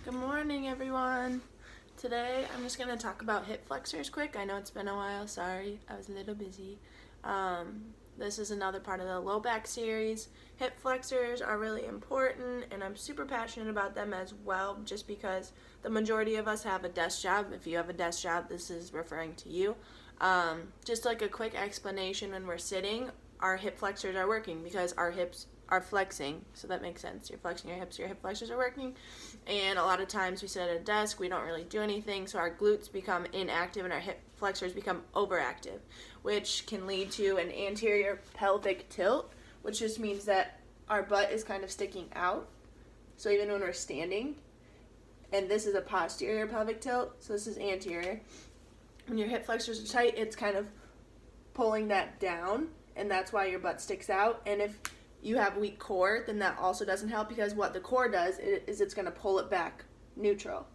Good morning, everyone. Today I'm just going to talk about hip flexors quick. I know it's been a while. Sorry, I was a little busy. This is another part of the low back series. Hip flexors are really important, and I'm super passionate about them as well, just because the majority of us have a desk job. If you have a desk job, this is referring to you. Just like a quick explanation, when we're sitting, our hip flexors are working because our hips are flexing, so that makes sense. You're flexing your hips, your hip flexors are working, and a lot of times we sit at a desk, we don't really do anything, so our glutes become inactive and our hip flexors become overactive, which can lead to an anterior pelvic tilt, which just means that our butt is kind of sticking out, so even when we're standing, and this is a posterior pelvic tilt, so this is anterior. When your hip flexors are tight, it's kind of pulling that down, and that's why your butt sticks out. And if you have weak core, then that also doesn't help, because what the core does is it's going to pull it back neutral.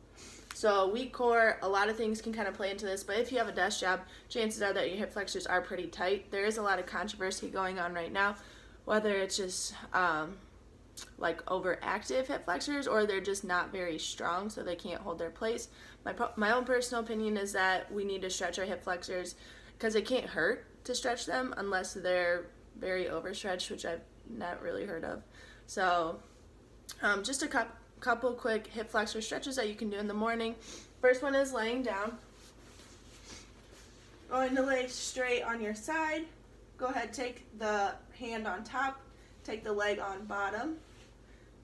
So weak core, a lot of things can kind of play into this, but if you have a desk job, chances are that your hip flexors are pretty tight. There is a lot of controversy going on right now, whether it's just like overactive hip flexors or they're just not very strong, so they can't hold their place. My own personal opinion is that we need to stretch our hip flexors, because it can't hurt to stretch them unless they're very overstretched, which I've not really heard of. So just a couple quick hip flexor stretches that you can do in the morning. First one is laying down. Going to lay straight on your side. Go ahead, take the hand on top, take the leg on bottom,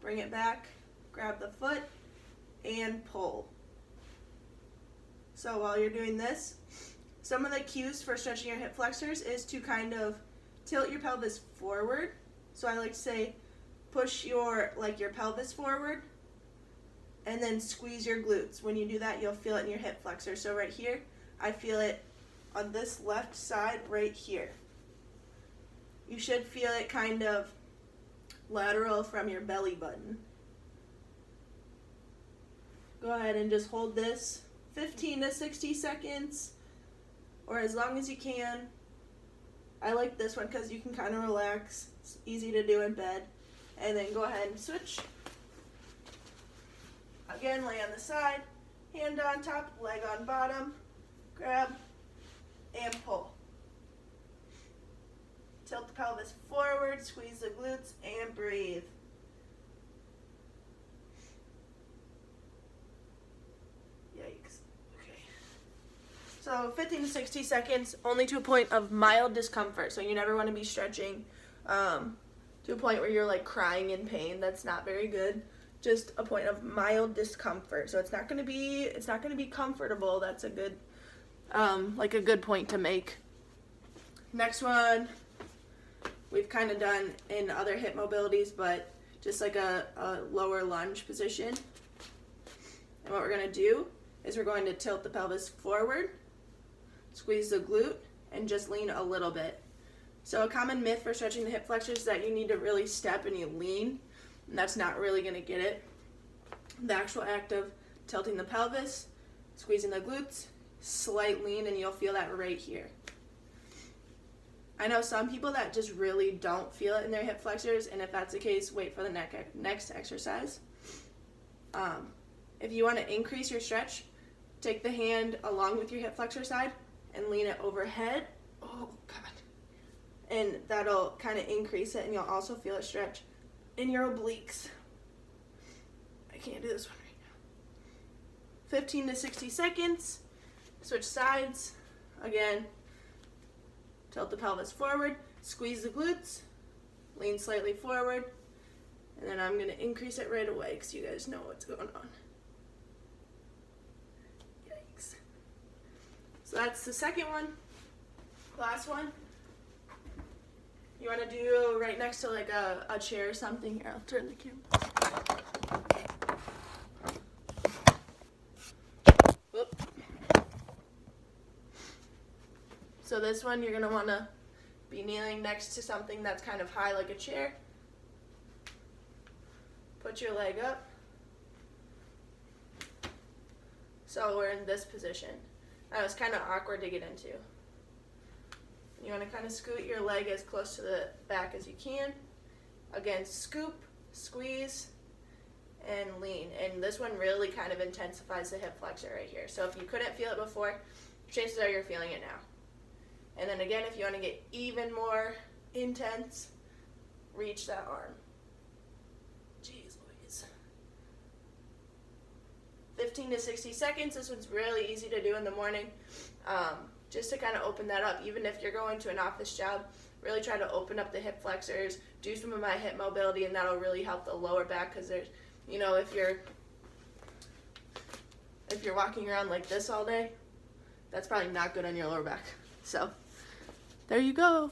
bring it back, grab the foot, and pull. So while you're doing this, some of the cues for stretching your hip flexors is to kind of tilt your pelvis forward. So I like to say, push your pelvis forward, and then squeeze your glutes. When you do that, you'll feel it in your hip flexor. So right here, I feel it on this left side right here. You should feel it kind of lateral from your belly button. Go ahead and just hold this 15 to 60 seconds, or as long as you can. I like this one because you can kind of relax. It's easy to do in bed. And then go ahead and switch. Again, lay on the side, hand on top, leg on bottom, grab, and pull. Tilt the pelvis forward, squeeze the glutes, and breathe. Yikes. Okay. So 15 to 60 seconds, only to a point of mild discomfort. So you never want to be stretching to a point where you're like crying in pain. That's not very good. Just a point of mild discomfort. So it's not going to be comfortable. That's a good a good point to make. Next one we've kind of done in other hip mobilities, but just like a lower lunge position. And what we're going to do is we're going to tilt the pelvis forward, squeeze the glute, and just lean a little bit. So a common myth for stretching the hip flexors is that you need to really step and you lean, and that's not really going to get it. The actual act of tilting the pelvis, squeezing the glutes, slight lean, and you'll feel that right here. I know some people that just really don't feel it in their hip flexors, and if that's the case, wait for the next exercise. If you want to increase your stretch, take the hand along with your hip flexor side and lean it overhead. Oh, God. And that'll kind of increase it, and you'll also feel it stretch in your obliques. I can't do this one right now. 15 to 60 seconds. Switch sides. Again, tilt the pelvis forward, squeeze the glutes, lean slightly forward, and then I'm going to increase it right away because you guys know what's going on. Yikes. So that's the second one. Last one. You want to do right next to like a chair or something. Here, I'll turn the camera. Whoop. So this one, you're going to want to be kneeling next to something that's kind of high, like a chair. Put your leg up. So we're in this position. That was kind of awkward to get into. You want to kind of scoot your leg as close to the back as you can. Again, scoop, squeeze, and lean. And and this one really kind of intensifies the hip flexor right here. So if you couldn't feel it before, chances are you're feeling it now. And then again, if you want to get even more intense, reach that arm. Jeez Louise. 15 to 60 seconds. This one's really easy to do in the morning. Just to kind of open that up. Even if you're going to an office job, really try to open up the hip flexors, do some of my hip mobility, and that'll really help the lower back, because there's, you know, if you're walking around like this all day, that's probably not good on your lower back. So there you go.